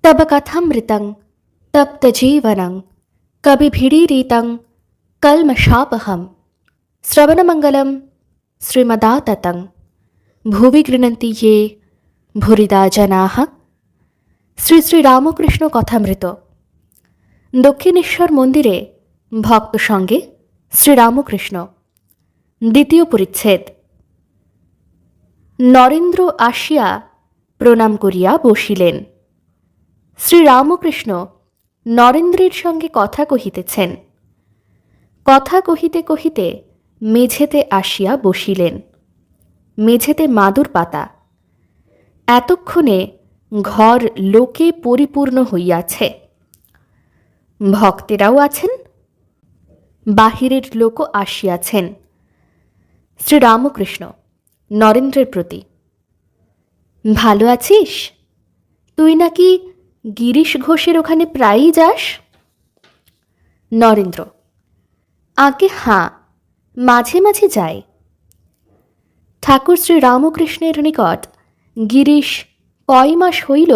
तब कथमृतं तप्तजीवनं कविभिरीरितं कल्मषापहं श्रवणमंगलम श्रीमदाततं भुवि गृह्णन्ति ये भूरिदा जनाः। শ্রী শ্রী রামকৃষ্ণ কথামৃত। দক্ষিণেশ্বর মন্দিরে ভক্ত সঙ্গে শ্রীরামকৃষ্ণ। দ্বিতীয় পরিচ্ছেদ। নরেন্দ্র আসিয়া প্রণাম করিয়া বসিলেন। শ্রীরামকৃষ্ণ নরেন্দ্রের সঙ্গে কথা কহিতেছেন। কথা কহিতে কহিতে মেঝেতে আসিয়া বসিলেন। মেঝেতে মাদুর পাতা। এতক্ষণে ঘর লোকে পরিপূর্ণ হইয়াছে। ভক্তেরাও আছেন, বাহিরের লোকও আসিয়াছেন। শ্রীরামকৃষ্ণ নরেন্দ্রের প্রতি, ভালো আছিস? তুই নাকি গিরিশ ঘোষের ওখানে প্রায়ই যাস? নরেন্দ্র, আগে হাঁ, মাঝে মাঝে যাই। ঠাকুর শ্রীরামকৃষ্ণের নিকট গিরিশ কয় মাস হইল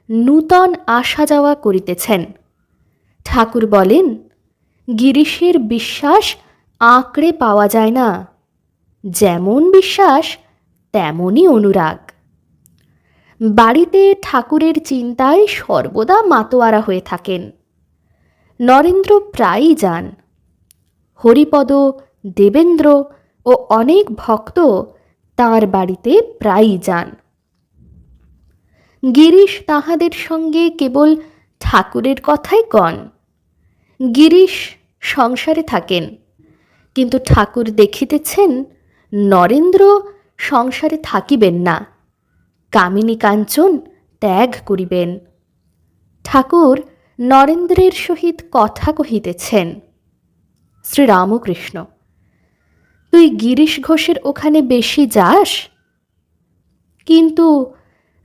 নূতন আসা যাওয়া করিতেছেন। ঠাকুর বলেন, গিরিশের বিশ্বাস আঁকড়ে পাওয়া যায় না। যেমন বিশ্বাস তেমনই অনুরাগ। বাড়িতে ঠাকুরের চিন্তায় সর্বদা মাতোয়ারা হয়ে থাকেন। নরেন্দ্র প্রায়ই যান। হরিপদ, দেবেন্দ্র ও অনেক ভক্ত তাঁর বাড়িতে প্রায়ই যান। গিরিশ তাহাদের সঙ্গে কেবল ঠাকুরের কথাই কন। গিরিশ সংসারে থাকেন, কিন্তু ঠাকুর দেখিতেছেন নরেন্দ্র সংসারে থাকিবেন না, কামিনী কাঞ্চন ত্যাগ করিবেন। ঠাকুর নরেন্দ্রের সহিত কথা কহিতেছেন। শ্রীরামকৃষ্ণ, তুই গিরিশ ঘোষের ওখানে বেশি যাস? কিন্তু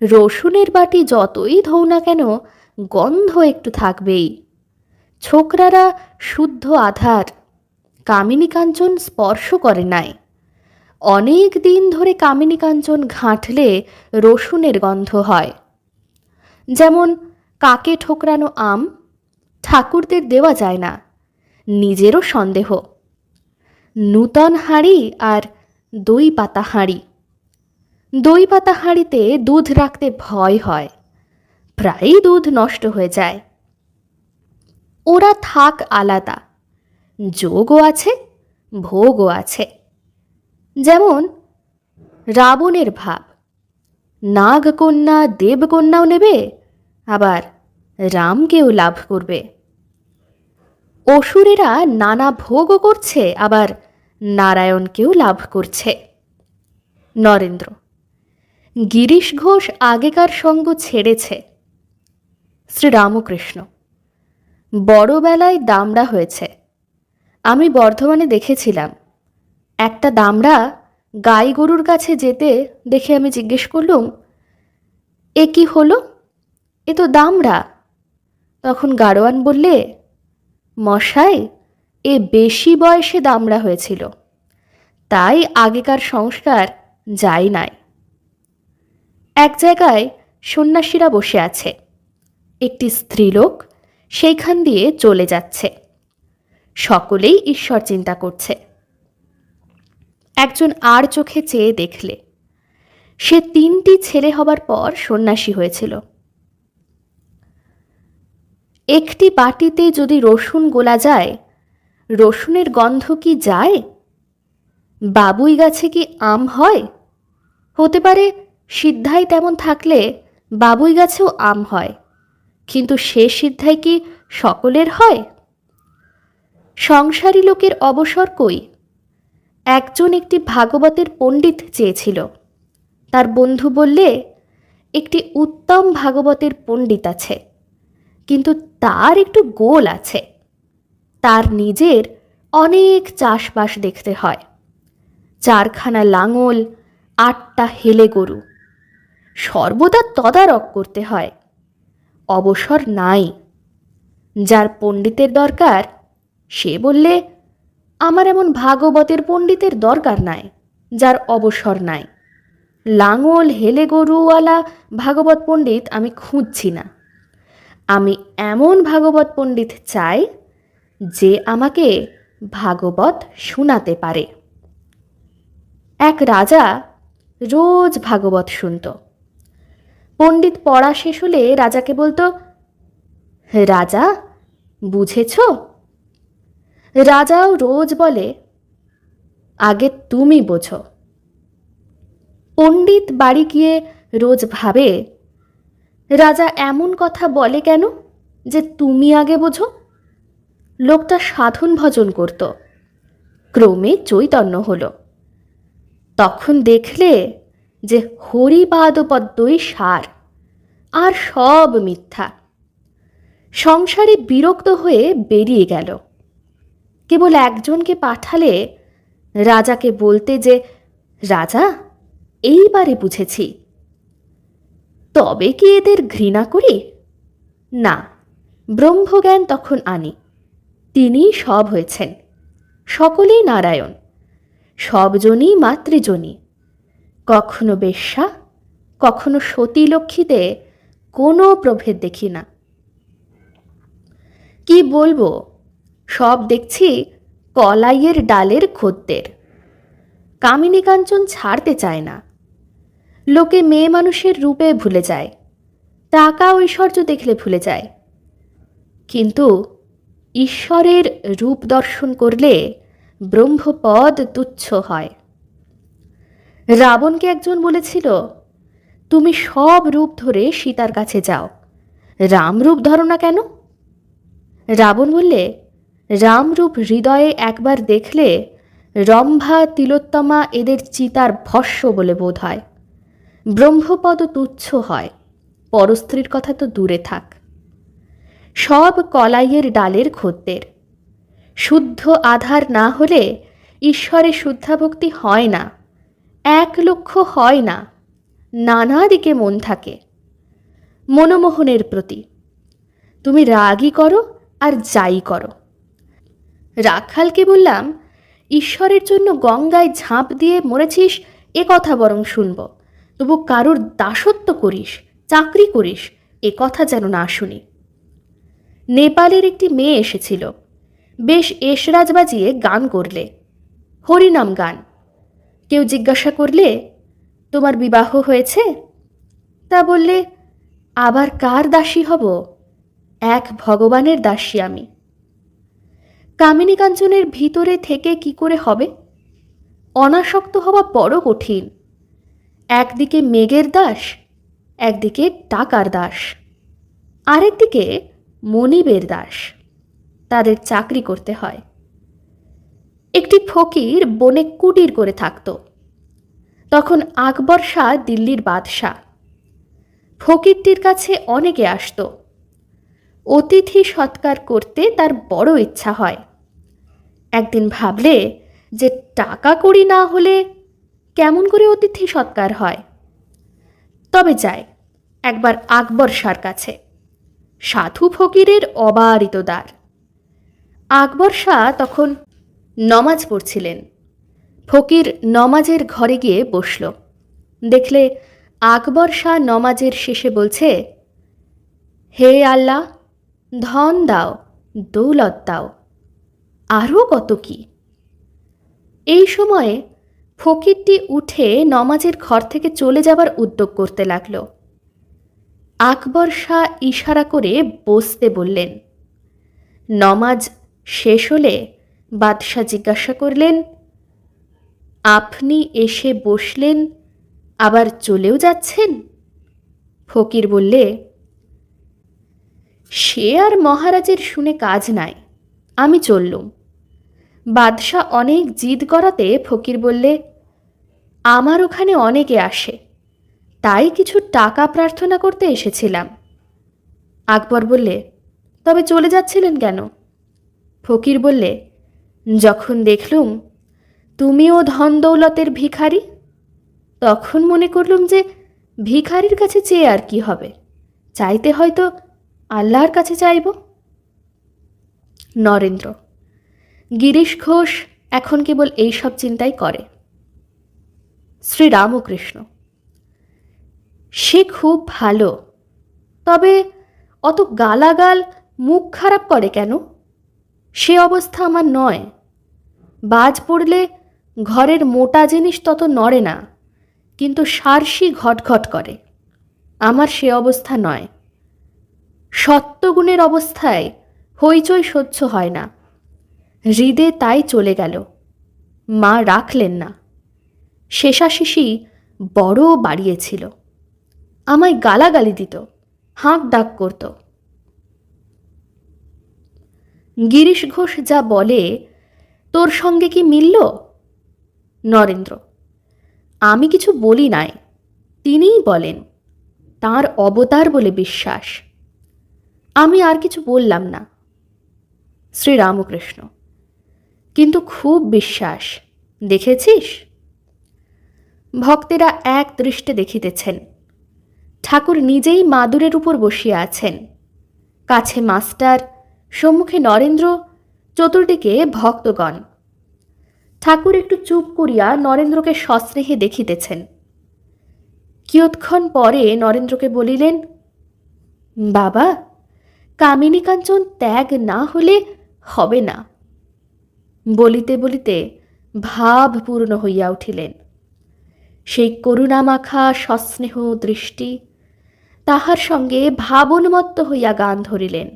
রসুনের বাটি যতই ধৌ না কেন, গন্ধ একটু থাকবেই। ছোকরারা শুদ্ধ আধার, কামিনী কাঞ্চন স্পর্শ করে নাই। অনেক দিন ধরে কামিনী কাঞ্চন ঘাঁটলে রসুনের গন্ধ হয়। যেমন কাকে ঠোকরানো আম ঠাকুরদের দেওয়া যায় না, নিজেরও সন্দেহ। নূতন হাঁড়ি আর দই পাতা হাঁড়ি। দই পাতা হাঁড়িতে দুধ রাখতে ভয় হয়, প্রায়ই দুধ নষ্ট হয়ে যায়। ওরা থাক আলাদা, যোগও আছে, ভোগও আছে। যেমন রাবণের ভাব, নাগকন্যা দেবকন্যাও নেবে, আবার রামকেও লাভ করবে। অসুরেরা নানা ভোগও করছে, আবার নারায়ণকেও লাভ করছে। নরেন্দ্র, গিরিশ ঘোষ আগেকার সঙ্গ ছেড়েছে। শ্রীরামকৃষ্ণ, বড়বেলায় দামড়া হয়েছে। আমি বর্ধমানে দেখেছিলাম। একটা দামড়া গাই গরুর কাছে যেতে দেখে আমি জিজ্ঞেস করলুম, এ কি হলো? এ তো দামড়া। তখন গাড়োয়ান বললে, মশাই, এ বেশি বয়সে দামড়া হয়েছিল, তাই আগেকার সংস্কার যায় নাই। এক জায়গায় সন্ন্যাসীরা বসে আছে। একটি স্ত্রীলোক সেইখান দিয়ে চলে যাচ্ছে। সকলেই ঈশ্বর চিন্তা করছে। একজন আর চোখে চেয়ে দেখলে, সে 3টি ছেলে হবার পর সন্ন্যাসী হয়েছিল। একটি বাটিতে যদি রসুন গোলা যায়, রসুনের গন্ধ কি যায়? বাবুই গাছে কি আম হয়? হতে পারে সিদ্ধাই তেমন থাকলে বাবুই গাছেও আম হয়, কিন্তু সে সিদ্ধাই কি সকলের হয়? সংসারী লোকের অবসর কই? একজন একটি ভাগবতের পণ্ডিত চেয়েছিল। তার বন্ধু বললে, একটি উত্তম ভাগবতের পণ্ডিত আছে, কিন্তু তার একটু গোল আছে। তার নিজের অনেক চাষবাস দেখতে হয়। 4খানা লাঙল, 8টা হেলে গরু, সর্বদা তদারক করতে হয়। অবসর নাই। যার পণ্ডিতের দরকার সে বললে, আমার এমন ভাগবতের পণ্ডিতের দরকার নাই, যার অবসর নাই। লাঙল হেলে গরুওয়ালা ভাগবত পণ্ডিত আমি খুঁজছি না। আমি এমন ভাগবত পণ্ডিত চাই যে আমাকে ভাগবত শোনাতে পারে। এক রাজা রোজ ভাগবত শুনত। পণ্ডিত পড়া শেষ হলে রাজাকে বলতো, রাজা বুঝেছ? রাজাও রোজ বলে, আগে তুমি বোঝো। পণ্ডিত বাড়ি গিয়ে রোজ ভাবে, রাজা এমন কথা বলে কেন যে তুমি আগে বোঝো? লোকটা সাধন ভজন করত, ক্রমে চৈতন্য হলো। তখন দেখলে যে হরিপাদপদ্মই সার, আর সব মিথ্যা। সংসারে বিরক্ত হয়ে বেরিয়ে গেল। কেবল একজনকে পাঠালে রাজাকে বলতে যে, রাজা এইবারে বুঝেছি। তবে কি এদের ঘৃণা করি? না, ব্রহ্মজ্ঞান তখন আনি। তিনিই সব হয়েছেন, সকলেই নারায়ণ, সবজনই মাতৃজনী, কখনো বেশ্যা, কখনো সতী লক্ষ্মীতে কোনো প্রভেদ দেখি না। কি বলবো, সব দেখছি কলাইয়ের ডালের খদ্দের। কামিনী কাঞ্চন ছাড়তে চায় না। লোকে মেয়ে মানুষের রূপে ভুলে যায়, টাকা ঐশ্বর্য দেখলে ভুলে যায়, কিন্তু ঈশ্বরের রূপ দর্শন করলে ব্রহ্মপদ তুচ্ছ হয়। রাবণকে একজন বলেছিল, তুমি সব রূপ ধরে সীতার কাছে যাও, রাম রূপ ধরো না কেন? রাবণ বললে, রাম রূপ হৃদয়ে একবার দেখলে রম্ভা তিলোত্তমা এদের চিতার ভস্য বলে বোধ হয়। ব্রহ্মপদ তুচ্ছ হয়, পরস্ত্রীর কথা তো দূরে থাক। সব কলাইয়ের ডালের খদ্দের। শুদ্ধ আধার না হলে ঈশ্বরে শুদ্ধাভক্তি হয় না, এক লক্ষ হয় না, নানা দিকে মন থাকে। মনমোহনের প্রতি তুমি রাগই করো আর যাই করো। রাখালকে বললাম, ঈশ্বরের জন্য গঙ্গায় ঝাঁপ দিয়ে মরেছিস এ কথা বরং শুনব, তবু কারুর দাসত্ব করিস, চাকরি করিস এ কথা যেন না শুনি। নেপালের একটি মেয়ে এসেছিল, বেশ এসরাজ বাজিয়ে গান করলে, হরিনাম গান। কেউ জিজ্ঞাসা করলে, তোমার বিবাহ হয়েছে? তা বললে, আবার কার দাসী হব? এক ভগবানের দাসী আমি। কামিনী কাঞ্চনের ভিতরে থেকে কি করে হবে? অনাসক্ত হওয়া বড় কঠিন। একদিকে মেঘের দাস, একদিকে টাকার দাস, আরেকদিকে মনিবের দাস। তাদের চাকরি করতে হয়। একটি ফকির বনে কুটির করে থাকত। তখন আকবর শাহ দিল্লির বাদশাহ। ফকিরটির কাছে অনেকে আসত। অতিথি সৎকার করতে তার বড় ইচ্ছা হয়। একদিন ভাবলে যে টাকা কড়ি না হলে কেমন করে অতিথি সৎকার হয়। তবে যায় একবার আকবর শাহর কাছে। সাধু ফকিরের অবারিত দ্বার। আকবর শাহ তখন নমাজ পড়ছিলেন। ফকির নমাজের ঘরে গিয়ে বসল। দেখলে আকবর শাহ নমাজের শেষে বলছে, হে আল্লাহ, ধন দাও, দৌলত দাও, আরও কত কি। এই সময়ে ফকিরটি উঠে নমাজের ঘর থেকে চলে যাবার উদ্যোগ করতে লাগল। আকবর শাহ ইশারা করে বসতে বললেন। নমাজ শেষ হলে বাদশাহ জিজ্ঞাসা করলেন, আপনি এসে বসলেন আবার চলেও যাচ্ছেন? ফকির বললে, সে আর মহারাজের শুনে কাজ নাই, আমি চললুম। বাদশাহ অনেক জিদ করাতে ফকির বললে, আমার ওখানে অনেকে আসে, তাই কিছু টাকা প্রার্থনা করতে এসেছিলাম। আকবর বললে, তবে চলে যাচ্ছিলেন কেন? ফকির বললে, যখন দেখলুম তুমিও ধন দৌলতের ভিখারি, তখন মনে করলুম যে ভিখারির কাছে চেয়ে আর কি হবে, চাইতে হয়তো আল্লাহর কাছে চাইব। নরেন্দ্র। গিরিশ ঘোষ এখন কেবল এইসব চিন্তাই করে। শ্রীরামকৃষ্ণ। সে খুব ভালো, তবে অত গালাগাল মুখ খারাপ করে কেন? সে অবস্থা আমার নয়। বাজ পড়লে ঘরের মোটা জিনিস তত নড়ে না, কিন্তু সারসি ঘটঘট করে। আমার সে অবস্থা নয়। সত্যগুণের অবস্থায় হইচই সহ্য হয় না। হৃদে তাই চলে গেল। মা রাখলেন না। শেষাশেষি বড় বাড়িয়েছিল। আমায় গালাগালি দিত, হাঁক ডাক করত। গিরিশ ঘোষ যা বলে তোর সঙ্গে কি মিলল? নরেন্দ্র: আমি কিছু বলি নাই, তিনিই বলেন, তাঁর অবতার বলে বিশ্বাস। আমি আর কিছু বললাম না। শ্রীরামকৃষ্ণ: কিন্তু খুব বিশ্বাস, দেখেছিস? ভক্তেরা এক দৃষ্টে দেখিতেছেন। ঠাকুর নিজেই মাদুরের উপর বসিয়া আছেন। কাছে মাস্টার, সম্মুখে নরেন্দ্র, চতুর্দিকে ভক্তগণ। ঠাকুর একটু চুপ করিয়া নরেন্দ্রকে সস্নেহে দেখিতেছেন। কিয়ৎক্ষণ পরে নরেন্দ্রকে বলিলেন, বাবা, কামিনী কাঞ্চন ত্যাগ না হলে হবে না। বলিতে বলিতে ভাবপূর্ণ হইয়া উঠিলেন। সেই করুণামাখা সস্নেহ দৃষ্টি, তাহার সঙ্গে ভাবোন্মত্ত হইয়া গান ধরিলেন।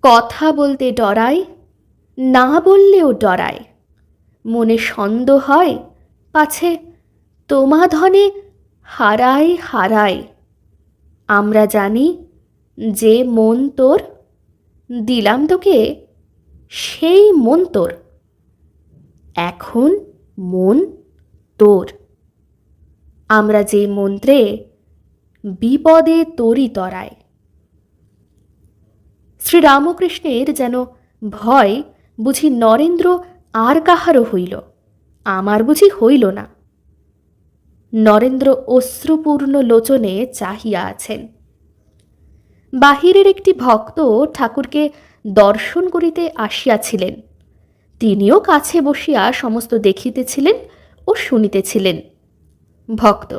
কথা বলতে ডরাই, না বললেও ডরাই। মনে সন্দেহ হয়, পাছে তোমা ধনে হারাই হারাই। আমরা জানি যে মন তোর, দিলাম তোকে সেই মন তোর। এখন মন তোর। আমরা যে মন্ত্রে বিপদে তোরই তরায়। শ্রীরামকৃষ্ণের যেন ভয়, বুঝি নরেন্দ্র আর কাহারও হইল, আমার বুঝি হইল না। নরেন্দ্র অশ্রুপূর্ণ লোচনে চাহিয়া আছেন। বাহিরের একটি ভক্ত ঠাকুরকে দর্শন করিতে আসিয়াছিলেন। তিনিও কাছে বসিয়া সমস্ত দেখিতেছিলেন ও শুনিতেছিলেন। ভক্ত: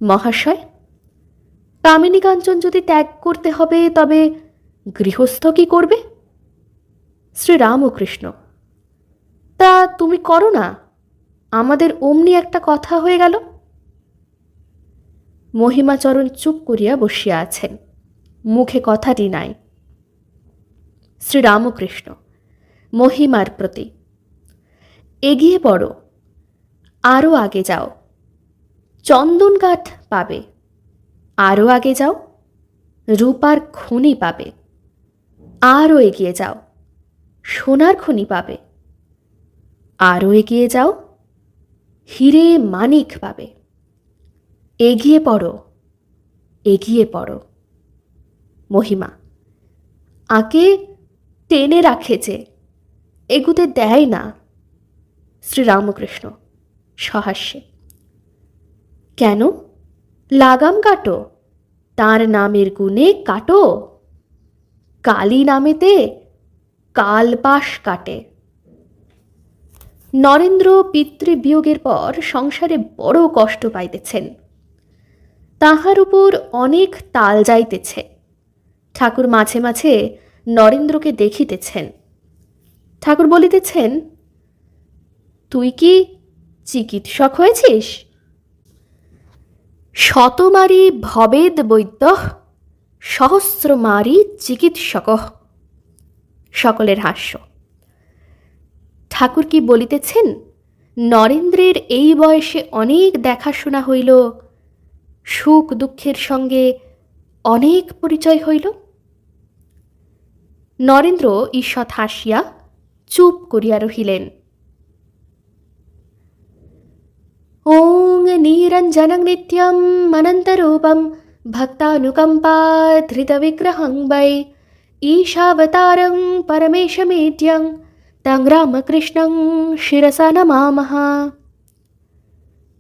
মহাশয়, কামিনী কাঞ্চন যদি ত্যাগ করতে হবে, তবে গৃহস্থ কি করবে? শ্রীরামকৃষ্ণ: তা তুমি করো না, আমাদের অমনি একটা কথা হয়ে গেল। মহিমাচরণ চুপ করিয়া বসিয়া আছেন, মুখে কথাটি নাই। শ্রীরামকৃষ্ণ মহিমার প্রতি: এগিয়ে পড়ো, আরও আগে যাও, চন্দন কাঠ পাবে। আরও আগে যাও, রূপার খনি পাবে। আরও এগিয়ে যাও, সোনার খনি পাবে। আরও এগিয়ে যাও, হিরে মানিক পাবে। এগিয়ে পড়ো, এগিয়ে পড়ো। মহিমা: আকে টেনে রাখেছে, এগুতে দেয় না। শ্রীরামকৃষ্ণ সহাস্যে: কেন? লাগাম কাটো, তাঁর নামের গুণে কাটো। কালী নামেতে কালপাশ কাটে। নরেন্দ্র পিতৃবিয়োগের পর সংসারে বড় কষ্ট পাইতেছেন। তাহার উপর অনেক তাল যাইতেছে। ঠাকুর মাঝে মাঝে নরেন্দ্রকে দেখিতেছেন। ঠাকুর বলিতেছেন, তুই কি চিকিৎসক হয়েছিস? শতমারি ভবেদ বৈদ্য, সহস্রমারি চিকিৎসক। সকলের হাস্য। ঠাকুর কি বলিতেছেন, নরেন্দ্রের এই বয়সে অনেক দেখাশোনা হইল, সুখ দুঃখের সঙ্গে অনেক পরিচয় হইল। নরেন্দ্র ঈষৎ হাসিয়া চুপ করিয়া রহিলেন। ওং নিরঞ্জনং নিত্যম অনন্তরূপম ভক্তানুকম্পাধৃতবিগ্রহং বৈ ঈশাবতারং পরমেশমেত্যং তং রামকৃষ্ণং শিরসা নমামঃ।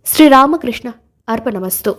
শ্রীরামকৃষ্ণ अर्पणमस्तु।